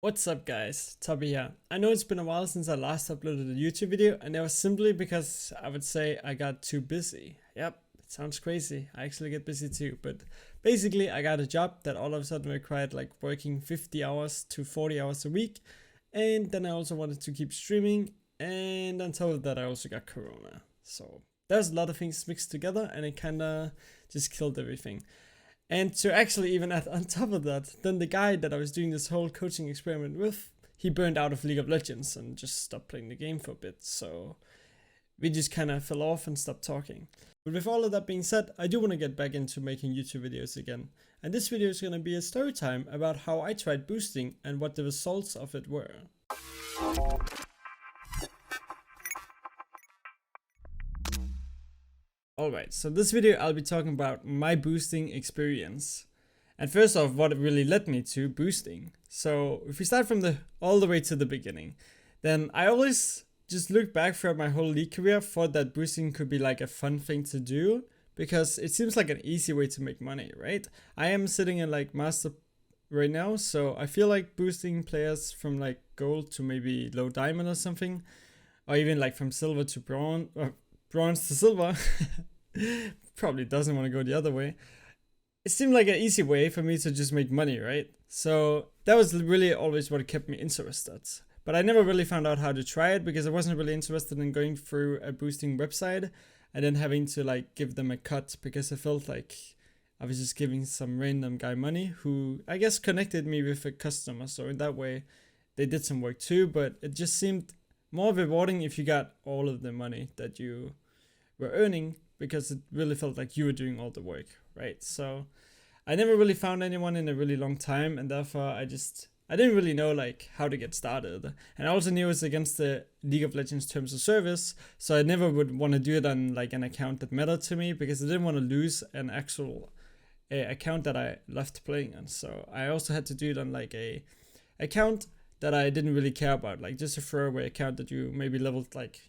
What's up guys, Toby here. I know it's been a while since I last uploaded a YouTube video, and that was simply because I would say I got too busy. Yep, it sounds crazy, I actually get busy too, but basically I got a job that all of a sudden required like working 50 hours to 40 hours a week, and then I also wanted to keep streaming, and on top of that I also got corona. So there's a lot of things mixed together and it kinda just killed everything. And to actually even add on top of that, then the guy that I was doing this whole coaching experiment with, he burned out of League of Legends and just stopped playing the game for a bit. So we just kind of fell off and stopped talking. But with all of that being said, I do want to get back into making YouTube videos again. And this video is going to be a story time about how I tried boosting and what the results of it were. Alright, so this video I'll be talking about my boosting experience. And first off, what it really led me to boosting. So if we start from all the way to the beginning, then I always just look back throughout my whole league career, thought that boosting could be like a fun thing to do, because it seems like an easy way to make money, right? I am sitting in like master right now, so I feel like boosting players from like gold to maybe low diamond or something, or even like from silver to bronze, or bronze to silver. Probably doesn't want to go the other way. It seemed like an easy way for me to just make money, right? So that was really always what kept me interested. But I never really found out how to try it because I wasn't really interested in going through a boosting website and then having to like give them a cut, because I felt like I was just giving some random guy money who I guess connected me with a customer. So in that way they did some work too, but it just seemed more rewarding if you got all of the money that you were earning, because it really felt like you were doing all the work, right? So I never really found anyone in a really long time, and therefore I didn't really know like how to get started. And I also knew it's against the League of Legends terms of service, so I never would want to do it on like an account that mattered to me, because I didn't want to lose an actual account that I loved playing on. So I also had to do it on like a account that I didn't really care about, like just a throwaway account that you maybe leveled like,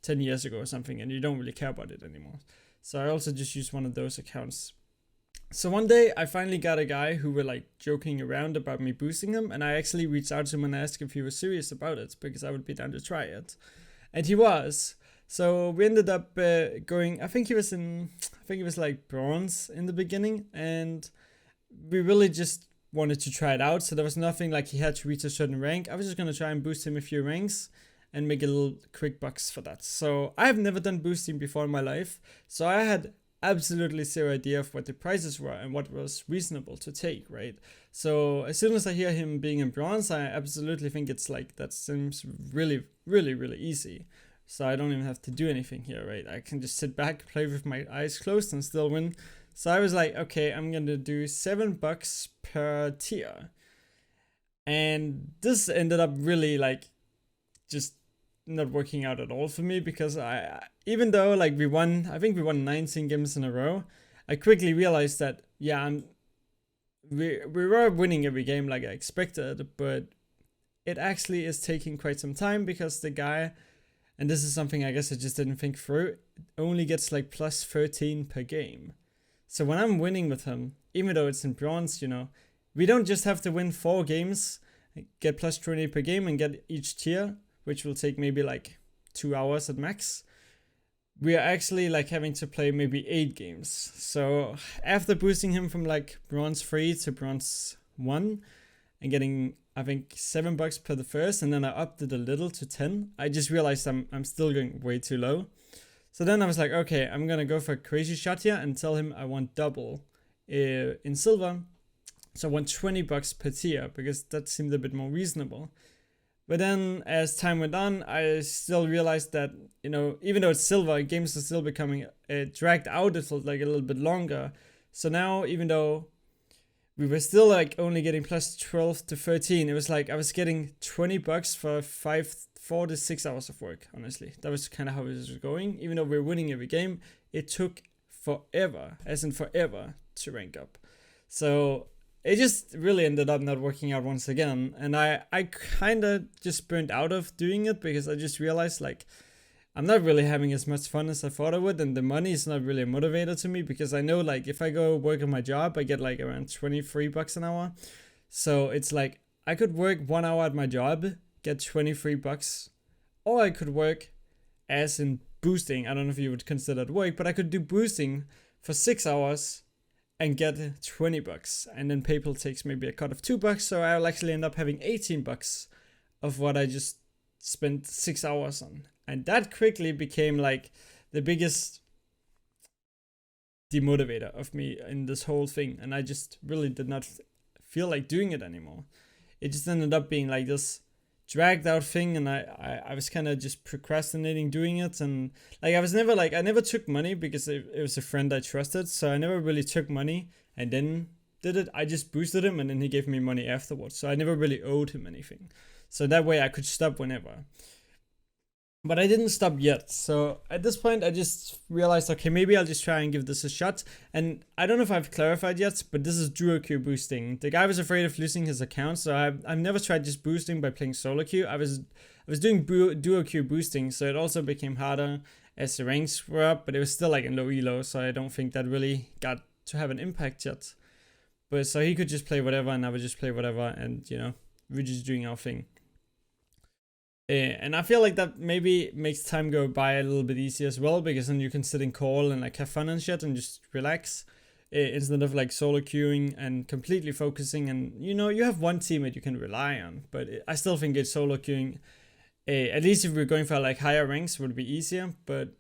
10 years ago or something, and you don't really care about it anymore. So I also just used one of those accounts. So one day I finally got a guy who were like joking around about me boosting him, and I actually reached out to him and asked if he was serious about it, because I would be down to try it. And he was. So we ended up going, I think he was like bronze in the beginning, and we really just wanted to try it out. So there was nothing like he had to reach a certain rank. I was just going to try and boost him a few ranks and make a little quick bucks for that. So I have never done boosting before in my life, so I had absolutely zero idea of what the prices were and what was reasonable to take, right? So as soon as I hear him being in bronze, I absolutely think it's like, that seems really, really, really easy. So I don't even have to do anything here, right? I can just sit back, play with my eyes closed and still win. So I was like, okay, I'm gonna do $7 per tier. And this ended up really like just not working out at all for me, because I even though like I think we won 19 games in a row, I quickly realized that we were winning every game like I expected, but it actually is taking quite some time, because the guy, and this is something I guess I just didn't think through, only gets like plus 13 per game. So when I'm winning with him, even though it's in bronze, we don't just have to win 4 games, get plus 20 per game and get each tier, which will take maybe like 2 hours at max. We are actually like having to play maybe 8 games. So after boosting him from like bronze 3 to bronze 1 and getting, I think, $7 per the first, and then I upped it a little to 10, I just realized I'm still going way too low. So then I was like, okay, I'm gonna go for a crazy shot here and tell him I want double in silver. So I want $20 per tier, because that seemed a bit more reasonable. But then as time went on, I still realized that, even though it's silver, games are still becoming dragged out. It felt like a little bit longer. So now, even though we were still like only getting plus 12 to 13, it was like I was getting $20 for 4 to 6 hours of work, honestly. That was kind of how it was going. Even though we were winning every game, it took forever, as in forever, to rank up. So it just really ended up not working out once again, and I kind of just burnt out of doing it, because I just realized like I'm not really having as much fun as I thought I would, and the money is not really a motivator to me, because I know like if I go work on my job, I get like around $23 an hour. So it's like I could work 1 hour at my job, get 23 bucks, or I could work as in boosting. I don't know if you would consider that work, but I could do boosting for 6 hours and get 20 bucks. And then PayPal takes maybe a cut of $2, so I'll actually end up having 18 bucks of what I just spent 6 hours on. And that quickly became like the biggest demotivator of me in this whole thing. And I just really did not feel like doing it anymore. It just ended up being like this dragged out thing, and I was kind of just procrastinating doing it. And like I never took money because it was a friend I trusted, so I never really took money and then did it. I just boosted him and then he gave me money afterwards, so I never really owed him anything, so that way I could stop whenever. But I didn't stop yet. So at this point, I just realized, okay, maybe I'll just try and give this a shot. And I don't know if I've clarified yet, but this is duo queue boosting. The guy was afraid of losing his account, so I've never tried just boosting by playing solo queue. I was doing duo queue boosting, so it also became harder as the ranks were up, but it was still like in low elo, so I don't think that really got to have an impact yet. But so he could just play whatever, and I would just play whatever, and we're just doing our thing. And I feel like that maybe makes time go by a little bit easier as well, because then you can sit in call and like have fun and shit and just relax, instead of like solo queuing and completely focusing. And you have one teammate you can rely on, but I still think it's solo queuing, at least if we're going for like higher ranks, would be easier. But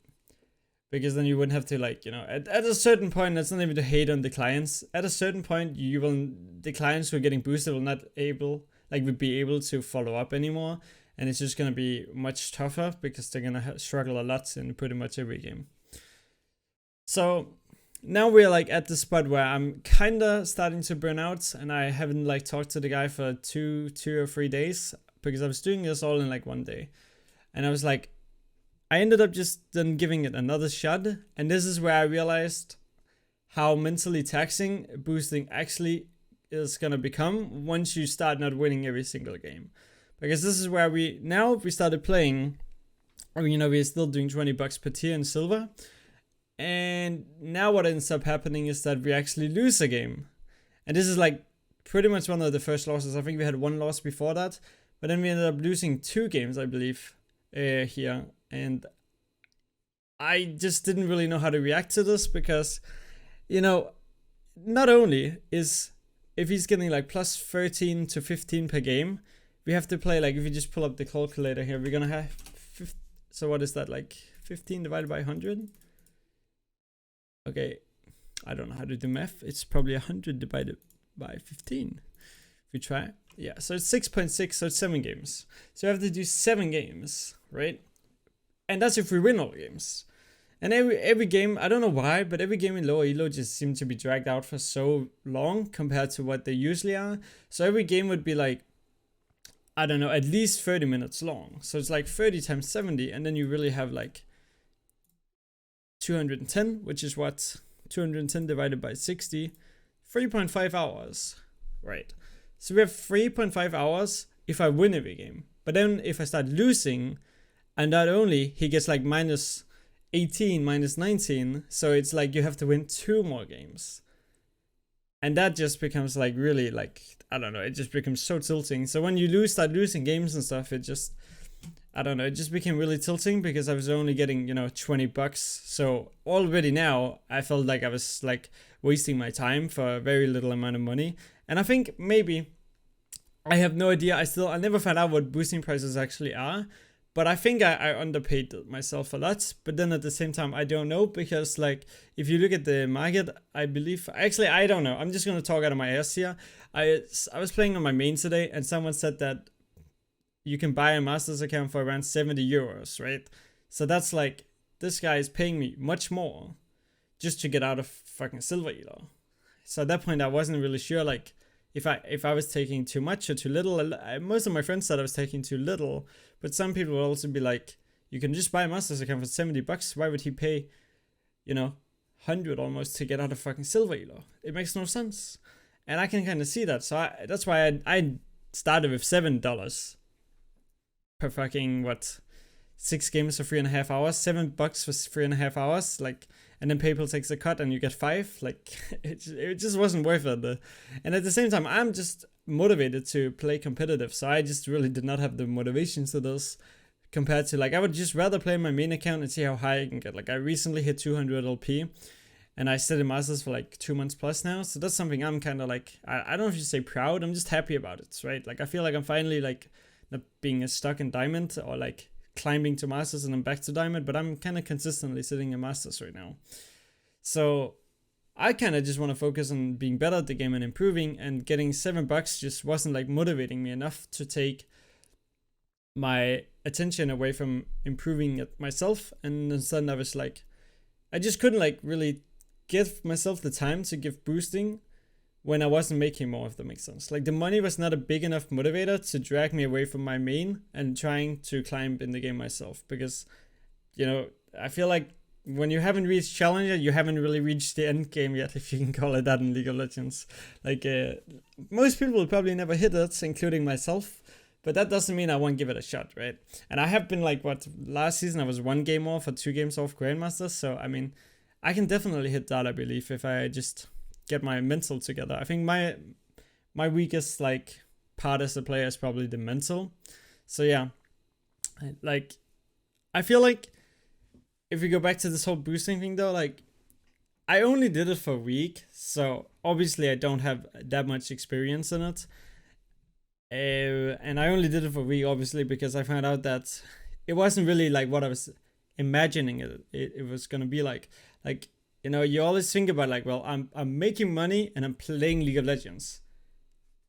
because then you wouldn't have to like at a certain point, that's not even to hate on the clients. At a certain point, the clients who are getting boosted will not would be able to follow up anymore. And it's just going to be much tougher because they're going to struggle a lot in pretty much every game. So now we're like at the spot where I'm kind of starting to burn out, and I haven't like talked to the guy for two or 3 days because I was doing this all in like one day. And I was like, I ended up just then giving it another shot. And this is where I realized how mentally taxing boosting actually is going to become once you start not winning every single game. Because this is where we started playing. I mean, we're still doing 20 bucks per tier in silver. And now what ends up happening is that we actually lose a game. And this is like pretty much one of the first losses. I think we had one loss before that. But then we ended up losing 2 games, I believe, here. And I just didn't really know how to react to this because, not only is if he's getting like plus 13 to 15 per game, we have to play, like, if you just pull up the calculator here, we're gonna have, so what is that, like 15 divided by 100? Okay, I don't know how to do math. It's probably 100 divided by 15. If we try, yeah, so it's 6.6, so it's 7 games. So we have to do 7 games, right? And that's if we win all games. And every game, I don't know why, but every game in lower elo just seemed to be dragged out for so long compared to what they usually are. So every game would be like, I don't know, at least 30 minutes long. So it's like 30 times 70, and then you really have like 210, which is what? 210 divided by 60, 3.5 hours, right? So we have 3.5 hours if I win every game. But then if I start losing, and not only, he gets like minus 18, minus 19, so it's like you have to win 2 more games. And that just becomes like really like, I don't know, it just becomes so tilting. So when you start losing games and stuff, it just, I don't know, it just became really tilting because I was only getting, 20 bucks. So already now I felt like I was like wasting my time for a very little amount of money. And I think maybe, I have no idea. I never found out what boosting prices actually are. But I think I underpaid myself a lot. But then at the same time, I don't know. Because like, if you look at the market, I believe... Actually, I don't know. I'm just going to talk out of my ass here. I was playing on my main today, and someone said that you can buy a master's account for around 70 euros, right? So that's like, this guy is paying me much more just to get out of fucking silver elo. So at that point, I wasn't really sure, like, if I was taking too much or too little. Most of my friends said I was taking too little, but some people will also be like, you can just buy a master's account for 70 bucks. Why would he pay, 100 almost to get out of fucking silver elo? It makes no sense. And I can kind of see that. So that's why I started with $7 per fucking, 6 games for 3.5 hours, $7 for 3.5 hours, like, and then PayPal takes a cut and you get 5, like, it just wasn't worth it. And at the same time, I'm just motivated to play competitive. So I just really did not have the motivation to this, compared to like I would just rather play my main account and see how high I can get. Like I recently hit 200 LP, and I stayed in Masters for like 2 months plus now. So that's something I'm kind of like, I don't know if you say proud, I'm just happy about it, right? Like I feel like I'm finally like not being stuck in Diamond or like climbing to Masters and I'm back to Diamond, but I'm kind of consistently sitting in Masters right now. So I kind of just want to focus on being better at the game and improving, and getting $7 just wasn't like motivating me enough to take my attention away from improving it myself. And instead I was like, I just couldn't like really give myself the time to give boosting when I wasn't making more, if that makes sense. Like the money was not a big enough motivator to drag me away from my main and trying to climb in the game myself, because, you know, I feel like when you haven't reached Challenger, you haven't really reached the end game yet, if you can call it that in League of Legends. Like most people will probably never hit it, including myself, but that doesn't mean I won't give it a shot, right? And I have been like, last season I was 1 game off or 2 games off Grandmasters, so I mean, I can definitely hit that, I believe, if I just get my mental together. I think my weakest like part as a player is probably the mental. So yeah, like I feel like if we go back to this whole boosting thing though, like I only did it for a week, so obviously I don't have that much experience in it. And I only did it for a week, obviously, because I found out that it wasn't really like what I was imagining it was gonna be like. Like, you know, you always think about like, well, I'm making money and I'm playing League of Legends.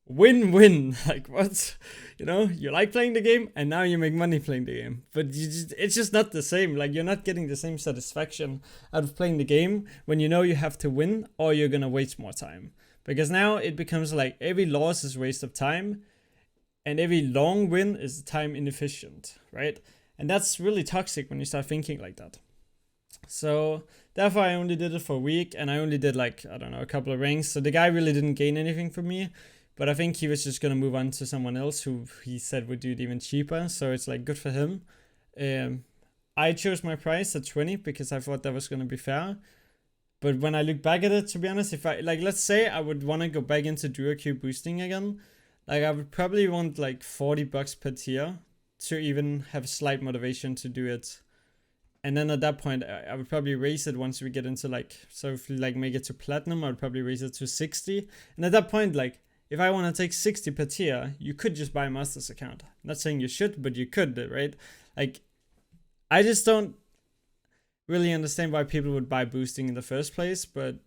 Win-win. Like what? You know, you like playing the game and now you make money playing the game. But it's just not the same. Like you're not getting the same satisfaction out of playing the game when you know you have to win or you're gonna waste more time. Because now it becomes like every loss is waste of time and every long win is time inefficient, right? And that's really toxic when you start thinking like that. So therefore I only did it for a week, and I only did like, I don't know, a couple of ranks. So the guy really didn't gain anything from me, but I think he was just gonna move on to someone else who he said would do it even cheaper. So it's like good for him. I chose my price at 20 because I thought that was gonna be fair. But when I look back at it, to be honest, if I like, let's say I would want to go back into duo queue boosting again, like I would probably want like $40 per tier to even have slight motivation to do it. And then at that point, I would probably raise it once we get into like, so if we like make it to platinum, I would probably raise it to 60. And at that point, like if I want to take 60 per tier, you could just buy a Masters account. Not saying you should, but you could, right? Like I just don't really understand why people would buy boosting in the first place. But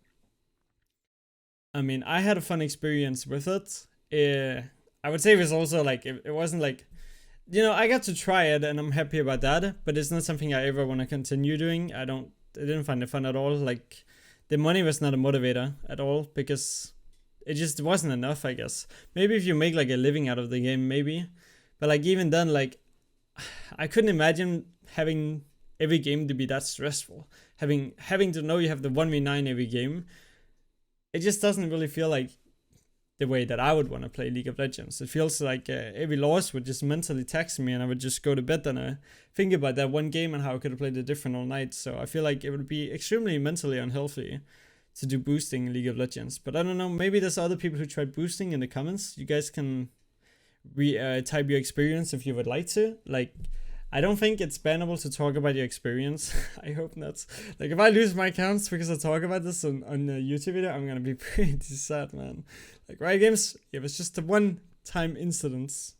I mean, I had a fun experience with it. I would say it was also like, it wasn't like, you know, I got to try it and I'm happy about that, but it's not something I ever want to continue doing. I didn't find it fun at all. Like the money was not a motivator at all because it just wasn't enough, I guess. Maybe if you make like a living out of the game, maybe. But like even then, like I couldn't imagine having every game to be that stressful. Having to know you have the 1v9 every game. It just doesn't really feel like the way that I would want to play League of Legends. It feels like every loss would just mentally tax me and I would just go to bed and think about that one game and how I could have played it different all night. So I feel like it would be extremely mentally unhealthy to do boosting in League of Legends. But I don't know, maybe there's other people who tried boosting in the comments. You guys can type your experience if you would like to. Like, I don't think it's bannable to talk about your experience. I hope not. Like, if I lose my accounts because I talk about this on a YouTube video, I'm gonna be pretty sad, man. Like, Riot Games, it was just a one-time incident.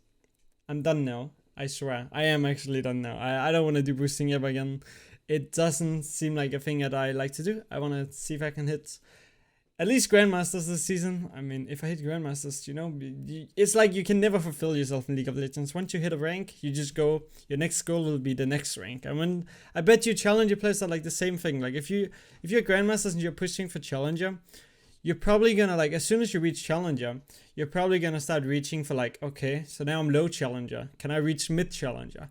I'm done now. I swear. I am actually done now. I don't want to do boosting ever again. It doesn't seem like a thing that I like to do. I want to see if I can hit at least Grandmasters this season. I mean, if I hit Grandmasters, you know, it's like you can never fulfill yourself in League of Legends. Once you hit a rank, you just go, your next goal will be the next rank. And when, I bet you Challenger players are like the same thing. Like if you're Grandmasters and you're pushing for Challenger, you're probably gonna, like, as soon as you reach Challenger, you're probably gonna start reaching for like, okay, so now I'm low Challenger. Can I reach mid Challenger?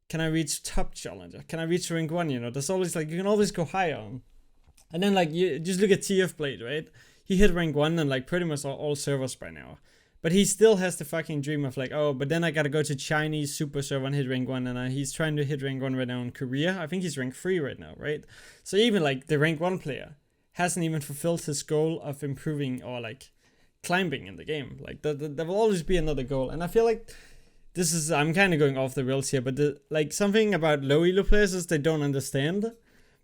Can I reach top Challenger? Can I reach rank 1? You know, there's always like, you can always go higher. And then like, you just look at TF Blade, right? He hit rank 1 and like pretty much all servers by now. But he still has the fucking dream of like, oh, but then I gotta go to Chinese super server and hit rank 1. And he's trying to hit rank 1 right now in Korea. I think he's rank 3 right now, right? So even like the rank 1 player hasn't even fulfilled his goal of improving or like climbing in the game. Like there will always be another goal, and I feel like I'm kind of going off the rails here, but like something about low elo players is they don't understand,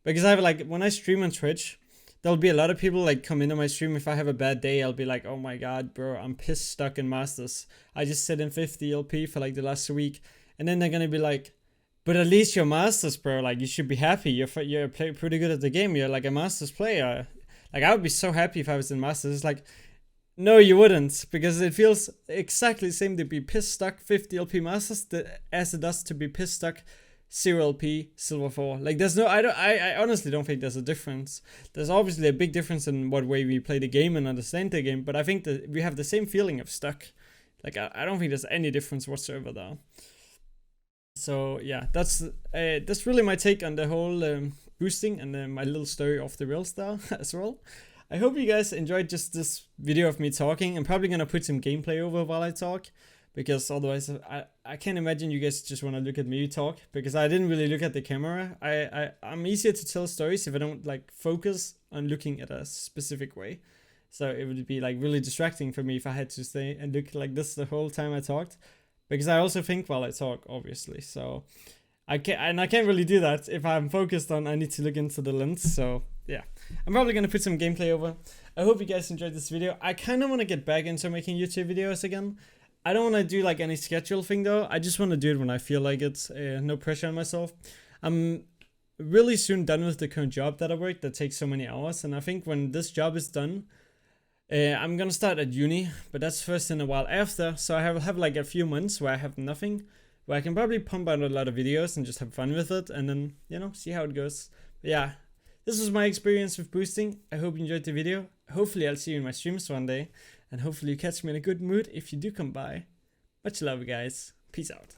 because I have like when I stream on Twitch, there'll be a lot of people like come into my stream. If I have a bad day, I'll be like, oh my god, bro, I'm pissed stuck in Masters. I just sit in 50 LP for like the last week, and then they're gonna be like, but at least you're Masters, bro. Like you should be happy. You're pretty good at the game. You're like a Masters player. Like I would be so happy if I was in Masters. It's like, no, you wouldn't, because it feels exactly the same to be piss stuck 50 LP Masters as it does to be piss stuck 0 LP Silver 4. Like there's no, I honestly don't think there's a difference. There's obviously a big difference in what way we play the game and understand the game, but I think that we have the same feeling of stuck. Like I don't think there's any difference whatsoever there. So yeah, that's really my take on the whole boosting and my little story off the rails there as well. I hope you guys enjoyed just this video of me talking. I'm probably gonna put some gameplay over while I talk, because otherwise I can't imagine you guys just want to look at me talk, because I didn't really look at the camera. I'm easier to tell stories if I don't like focus on looking at a specific way. So it would be like really distracting for me if I had to stay and look like this the whole time I talked, because I also think while I talk, obviously. So I can't really do that if I'm focused on I need to look into the lens. So yeah, I'm probably gonna put some gameplay over. I hope you guys enjoyed this video. I kind of want to get back into making YouTube videos again. I don't want to do like any schedule thing though. I just want to do it when I feel like it. No pressure on myself. I'm really soon done with the current job that I work that takes so many hours, and I think when this job is done, I'm gonna start at uni, but that's first in a while after. So I have like a few months where I have nothing, where I can probably pump out a lot of videos and just have fun with it, and then, you know, see how it goes. But yeah, this was my experience with boosting. I hope you enjoyed the video. Hopefully I'll see you in my streams one day, and hopefully you catch me in a good mood if you do come by. Much love, guys. Peace out.